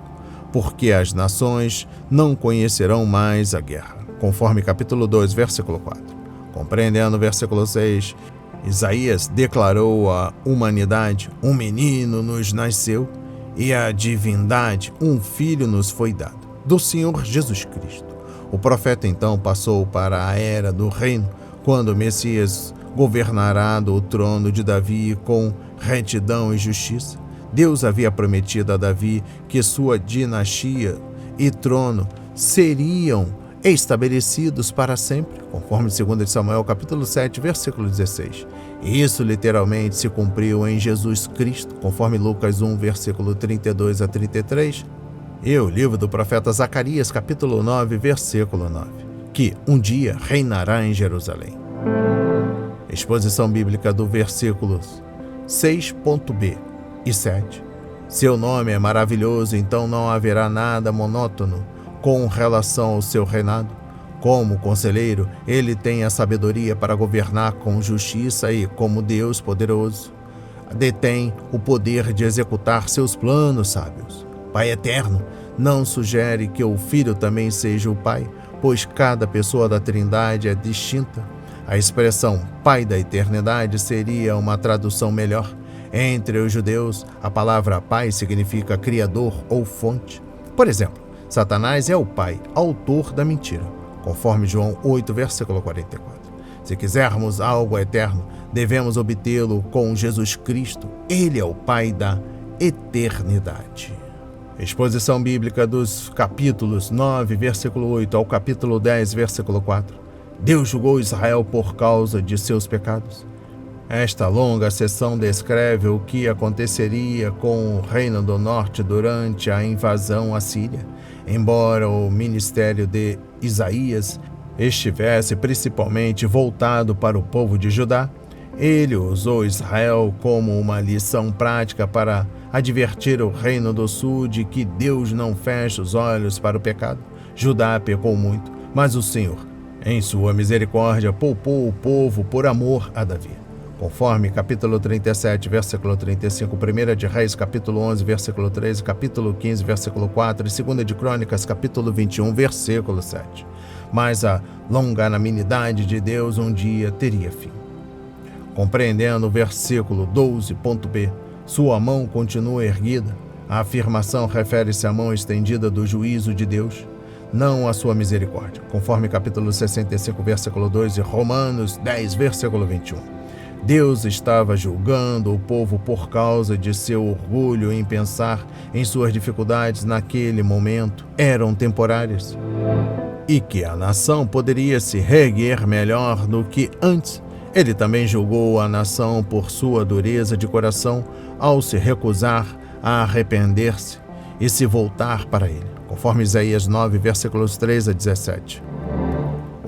porque as nações não conhecerão mais a guerra, conforme capítulo 2, versículo 4. Compreendendo o versículo 6, Isaías declarou à humanidade: um menino nos nasceu e a divindade, um filho nos foi dado, do Senhor Jesus Cristo. O profeta então passou para a era do reino, quando o Messias governará do trono de Davi com retidão e justiça. Deus havia prometido a Davi que sua dinastia e trono seriam estabelecidos para sempre, conforme 2 Samuel capítulo 7, versículo 16. E isso literalmente se cumpriu em Jesus Cristo, conforme Lucas 1, versículo 32 a 33, e o livro do profeta Zacarias capítulo 9, versículo 9, que um dia reinará em Jerusalém. Exposição bíblica do versículos 6.b e 7. Seu nome é maravilhoso, então não haverá nada monótono com relação ao seu reinado. Como conselheiro, ele tem a sabedoria para governar com justiça e, como Deus poderoso, detém o poder de executar seus planos sábios. Pai eterno não sugere que o Filho também seja o Pai, pois cada pessoa da Trindade é distinta. A expressão Pai da Eternidade seria uma tradução melhor. Entre os judeus, a palavra Pai significa Criador ou fonte. Por exemplo, Satanás é o pai, autor da mentira, conforme João 8, versículo 44. Se quisermos algo eterno, devemos obtê-lo com Jesus Cristo. Ele é o Pai da eternidade. Exposição bíblica dos capítulos 9, versículo 8 ao capítulo 10, versículo 4. Deus julgou Israel por causa de seus pecados. Esta longa sessão descreve o que aconteceria com o Reino do Norte durante a invasão assíria. Embora o ministério de Isaías estivesse principalmente voltado para o povo de Judá, ele usou Israel como uma lição prática para advertir o Reino do Sul de que Deus não fecha os olhos para o pecado. Judá pecou muito, mas o Senhor, em sua misericórdia, poupou o povo por amor a Davi. Conforme capítulo 37, versículo 35, 1 de Reis, capítulo 11, versículo 13, capítulo 15, versículo 4 e 2 de Crônicas, capítulo 21, versículo 7. Mas a longanimidade de Deus um dia teria fim. Compreendendo o versículo 12.b, sua mão continua erguida. A afirmação refere-se à mão estendida do juízo de Deus, não à sua misericórdia, conforme capítulo 65, versículo 2 e Romanos 10, versículo 21. Deus estava julgando o povo por causa de seu orgulho em pensar em suas dificuldades naquele momento eram temporárias e que a nação poderia se reerguer melhor do que antes. Ele também julgou a nação por sua dureza de coração ao se recusar a arrepender-se e se voltar para ele, conforme Isaías 9, versículos 3 a 17.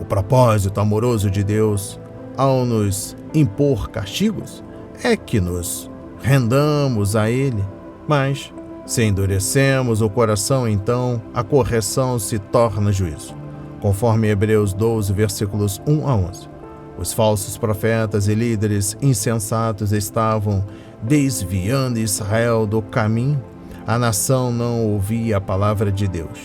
O propósito amoroso de Deus ao nos impor castigos é que nos rendamos a ele, mas se endurecemos o coração, então a correção se torna juízo, conforme Hebreus 12, versículos 1 a 11. Os falsos profetas e líderes insensatos estavam desviando Israel do caminho. A nação não ouvia a palavra de Deus.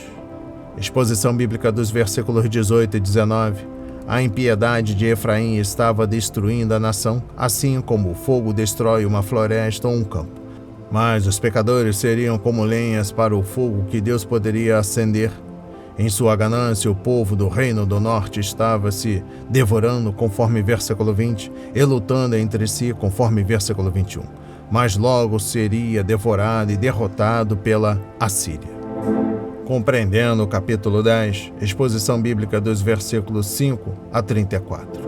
Exposição bíblica dos versículos 18 e 19. A impiedade de Efraim estava destruindo a nação, assim como o fogo destrói uma floresta ou um campo. Mas os pecadores seriam como lenhas para o fogo que Deus poderia acender. Em sua ganância, o povo do Reino do Norte estava se devorando, conforme versículo 20, e lutando entre si, conforme versículo 21. Mas logo seria devorado e derrotado pela Assíria. Compreendendo o capítulo 10, exposição bíblica dos versículos 5 a 34.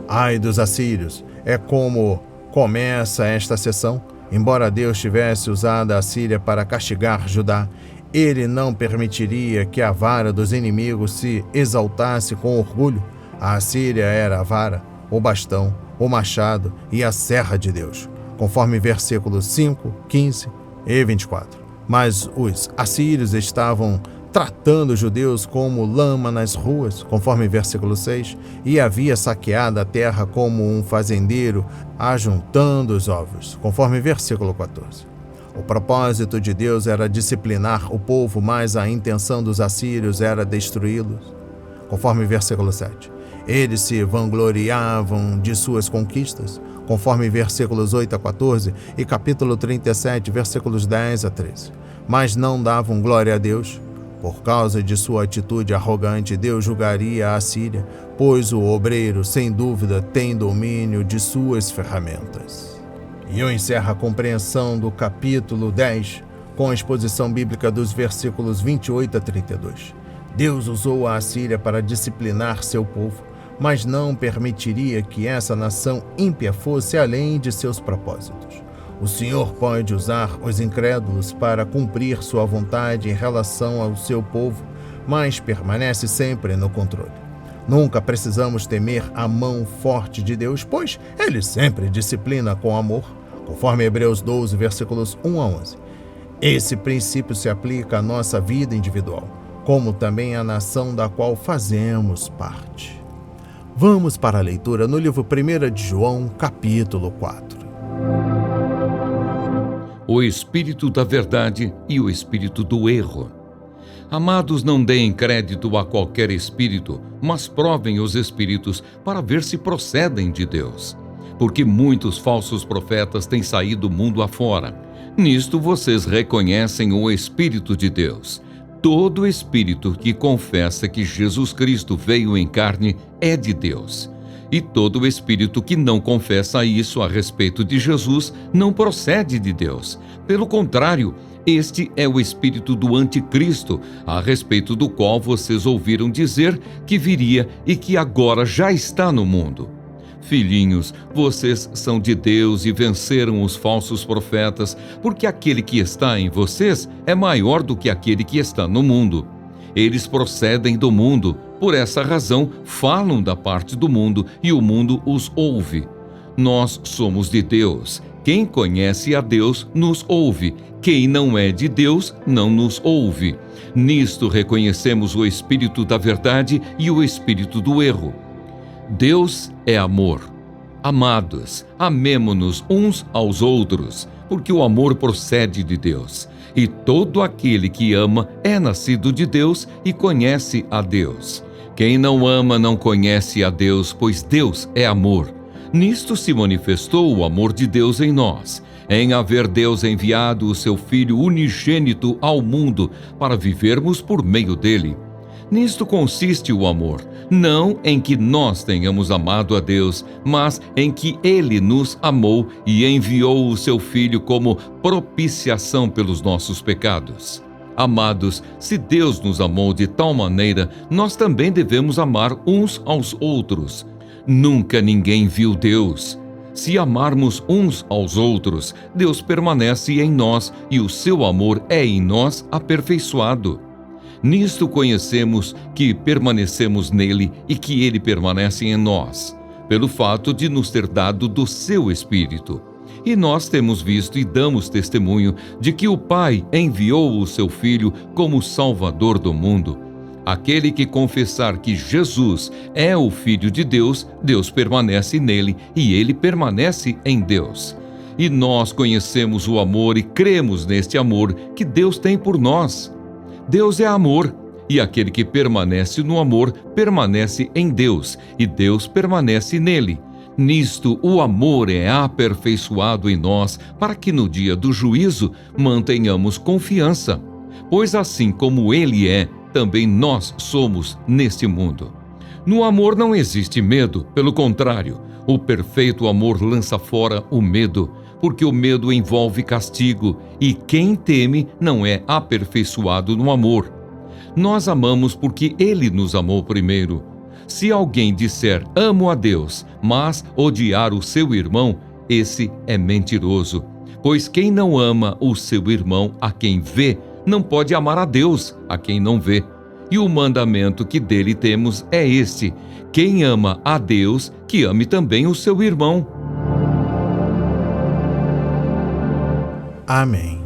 Ai dos assírios, é como começa esta sessão. Embora Deus tivesse usado a Assíria para castigar Judá, ele não permitiria que a vara dos inimigos se exaltasse com orgulho. A Assíria era a vara, o bastão, o machado e a serra de Deus, conforme versículos 5, 15, E 24. Mas os assírios estavam tratando os judeus como lama nas ruas, conforme versículo 6, e havia saqueado a terra como um fazendeiro ajuntando os ovos, conforme versículo 14. O propósito de Deus era disciplinar o povo, mas a intenção dos assírios era destruí-los, conforme versículo 7. Eles se vangloriavam de suas conquistas, conforme versículos 8 a 14 e capítulo 37, versículos 10 a 13. Mas não davam glória a Deus. Por causa de sua atitude arrogante, Deus julgaria a Síria, pois o obreiro, sem dúvida, tem domínio de suas ferramentas. E eu encerro a compreensão do capítulo 10 com a exposição bíblica dos versículos 28 a 32. Deus usou a Assíria para disciplinar seu povo, mas não permitiria que essa nação ímpia fosse além de seus propósitos. O Senhor pode usar os incrédulos para cumprir sua vontade em relação ao seu povo, mas permanece sempre no controle. Nunca precisamos temer a mão forte de Deus, pois Ele sempre disciplina com amor, conforme Hebreus 12, versículos 1 a 11. Esse princípio se aplica à nossa vida individual, como também à nação da qual fazemos parte. Vamos para a leitura no livro 1 de João, capítulo 4. O espírito da verdade e o espírito do erro. Amados, não deem crédito a qualquer espírito, mas provem os espíritos para ver se procedem de Deus. Porque muitos falsos profetas têm saído mundo afora. Nisto vocês reconhecem o Espírito de Deus. Todo espírito que confessa que Jesus Cristo veio em carne é de Deus. E todo espírito que não confessa isso a respeito de Jesus não procede de Deus. Pelo contrário, este é o espírito do anticristo, a respeito do qual vocês ouviram dizer que viria e que agora já está no mundo. Filhinhos, vocês são de Deus e venceram os falsos profetas, porque aquele que está em vocês é maior do que aquele que está no mundo. Eles procedem do mundo, por essa razão falam da parte do mundo e o mundo os ouve. Nós somos de Deus. Quem conhece a Deus nos ouve. Quem não é de Deus não nos ouve. Nisto reconhecemos o espírito da verdade e o espírito do erro. Deus é amor. Amados, amemo-nos uns aos outros, porque o amor procede de Deus. E todo aquele que ama é nascido de Deus e conhece a Deus. Quem não ama não conhece a Deus, pois Deus é amor. Nisto se manifestou o amor de Deus em nós, em haver Deus enviado o seu Filho unigênito ao mundo para vivermos por meio dele. Nisto consiste o amor, não em que nós tenhamos amado a Deus, mas em que Ele nos amou e enviou o seu Filho como propiciação pelos nossos pecados. Amados, se Deus nos amou de tal maneira, nós também devemos amar uns aos outros. Nunca ninguém viu Deus. Se amarmos uns aos outros, Deus permanece em nós e o seu amor é em nós aperfeiçoado. Nisto conhecemos que permanecemos nele e que ele permanece em nós, pelo fato de nos ter dado do seu Espírito. E nós temos visto e damos testemunho de que o Pai enviou o seu Filho como Salvador do mundo. Aquele que confessar que Jesus é o Filho de Deus, Deus permanece nele e ele permanece em Deus. E nós conhecemos o amor e cremos neste amor que Deus tem por nós. Deus é amor, e aquele que permanece no amor permanece em Deus, e Deus permanece nele. Nisto o amor é aperfeiçoado em nós, para que no dia do juízo mantenhamos confiança. Pois assim como ele é, também nós somos neste mundo. No amor não existe medo, pelo contrário, o perfeito amor lança fora o medo, porque o medo envolve castigo, e quem teme não é aperfeiçoado no amor. Nós amamos porque Ele nos amou primeiro. Se alguém disser amo a Deus, mas odiar o seu irmão, esse é mentiroso. Pois quem não ama o seu irmão a quem vê, não pode amar a Deus a quem não vê. E o mandamento que dele temos é este: quem ama a Deus, que ame também o seu irmão. Amém.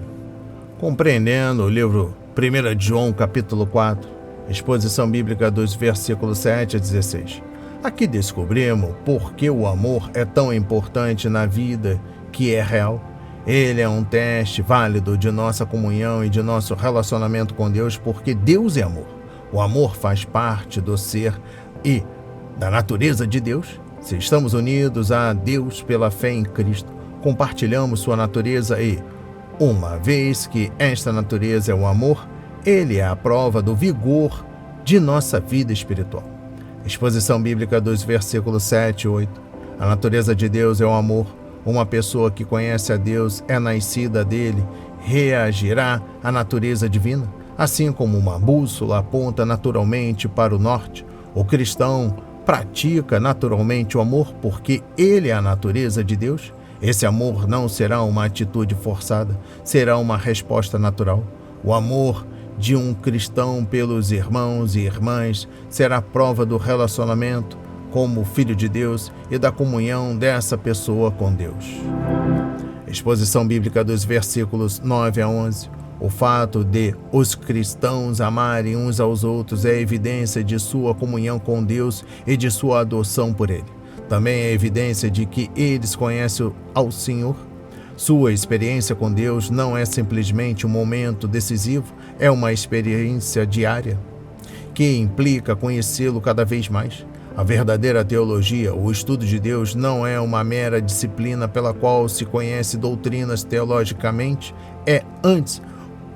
Compreendendo o livro 1 de João, capítulo 4, exposição bíblica dos versículos 7 a 16. Aqui descobrimos por que o amor é tão importante na vida que é real. Ele é um teste válido de nossa comunhão e de nosso relacionamento com Deus, porque Deus é amor. O amor faz parte do ser e da natureza de Deus. Se estamos unidos a Deus pela fé em Cristo, compartilhamos sua natureza e, uma vez que esta natureza é o amor, ele é a prova do vigor de nossa vida espiritual. Exposição bíblica dos versículos 7 e 8. A natureza de Deus é o amor. Uma pessoa que conhece a Deus é nascida dele, reagirá à natureza divina, assim como uma bússola aponta naturalmente para o norte. O cristão pratica naturalmente o amor porque ele é a natureza de Deus. Esse amor não será uma atitude forçada, será uma resposta natural. O amor de um cristão pelos irmãos e irmãs será prova do relacionamento como filho de Deus e da comunhão dessa pessoa com Deus. Exposição bíblica dos versículos 9 a 11. O fato de os cristãos amarem uns aos outros é evidência de sua comunhão com Deus e de sua adoção por Ele. Também é evidência de que eles conhecem ao Senhor. Sua experiência com Deus não é simplesmente um momento decisivo, é uma experiência diária que implica conhecê-lo cada vez mais. A verdadeira teologia, o estudo de Deus, não é uma mera disciplina pela qual se conhece doutrinas teologicamente, é antes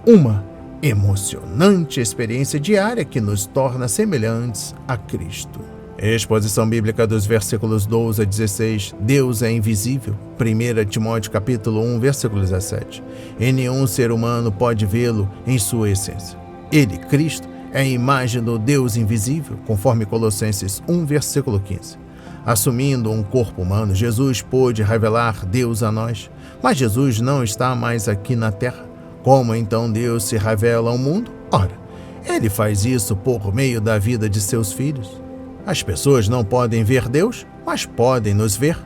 uma emocionante experiência diária que nos torna semelhantes a Cristo. Exposição bíblica dos versículos 12 a 16. Deus é invisível. 1 Timóteo capítulo 1, versículo 17. E nenhum ser humano pode vê-lo em sua essência. Ele, Cristo, é a imagem do Deus invisível, conforme Colossenses 1, versículo 15. Assumindo um corpo humano, Jesus pôde revelar Deus a nós, mas Jesus não está mais aqui na terra. Como então Deus se revela ao mundo? Ora, Ele faz isso por meio da vida de seus filhos. As pessoas não podem ver Deus, mas podem nos ver.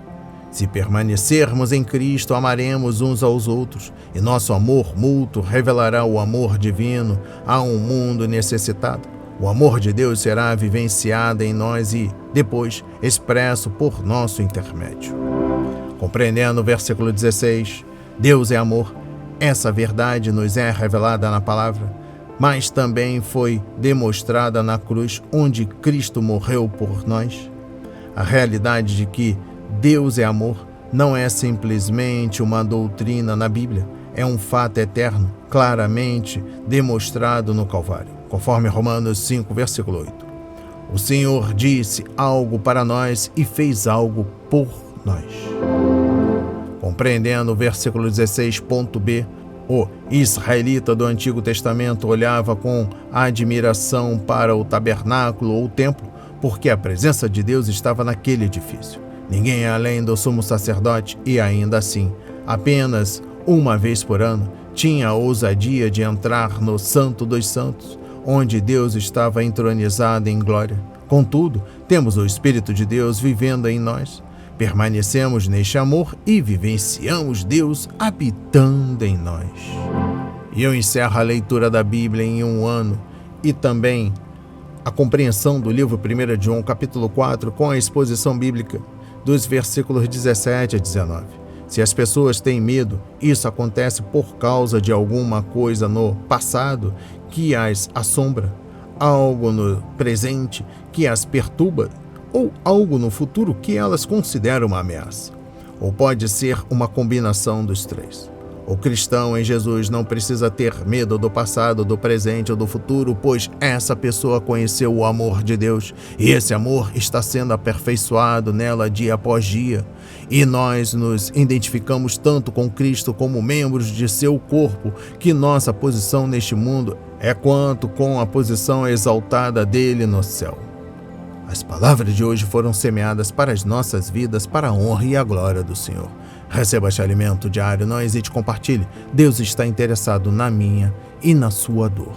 Se permanecermos em Cristo, amaremos uns aos outros, e nosso amor mútuo revelará o amor divino a um mundo necessitado. O amor de Deus será vivenciado em nós e, depois, expresso por nosso intermédio. Compreendendo o versículo 16, Deus é amor. Essa verdade nos é revelada na palavra, mas também foi demonstrada na cruz, onde Cristo morreu por nós. A realidade de que Deus é amor não é simplesmente uma doutrina na Bíblia, é um fato eterno, claramente demonstrado no Calvário, conforme Romanos 5, versículo 8. O Senhor disse algo para nós e fez algo por nós. Compreendendo o versículo 16.b, o israelita do Antigo Testamento olhava com admiração para o tabernáculo ou templo, porque a presença de Deus estava naquele edifício. Ninguém além do sumo sacerdote e, ainda assim, apenas uma vez por ano, tinha a ousadia de entrar no Santo dos Santos, onde Deus estava entronizado em glória. Contudo, temos o Espírito de Deus vivendo em nós. Permanecemos neste amor e vivenciamos Deus habitando em nós. E eu encerro a leitura da Bíblia em um ano e também a compreensão do livro 1 de João, capítulo 4, com a exposição bíblica dos versículos 17 a 19. Se as pessoas têm medo, isso acontece por causa de alguma coisa no passado que as assombra, algo no presente que as perturba, ou algo no futuro que elas consideram uma ameaça. Ou pode ser uma combinação dos três. O cristão em Jesus não precisa ter medo do passado, do presente ou do futuro, pois essa pessoa conheceu o amor de Deus e esse amor está sendo aperfeiçoado nela dia após dia. E nós nos identificamos tanto com Cristo como membros de seu corpo que nossa posição neste mundo é quanto com a posição exaltada dele no céu. As palavras de hoje foram semeadas para as nossas vidas, para a honra e a glória do Senhor. Receba este alimento diário, não hesite, compartilhe. Deus está interessado na minha e na sua dor.